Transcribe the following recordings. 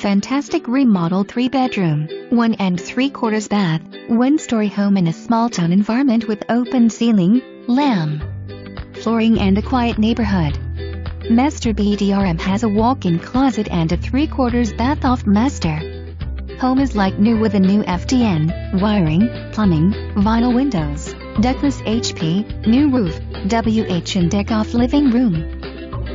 Fantastic remodeled 3-bedroom, 1 3/4 bath, 1-story home in a small town environment with open ceiling, lamp flooring and a quiet neighborhood. Master bedrm has a walk-in closet and a 3/4 bath off master. Home is like new with a new FDN, wiring, plumbing, vinyl windows, ductless HP, new roof, WH and deck off living room.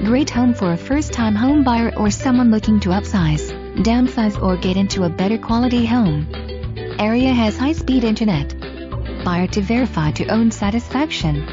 Great home for a first-time home buyer or someone looking to upsize, downsize or get into a better quality home. Area has high-speed internet. Buyer to verify to own satisfaction.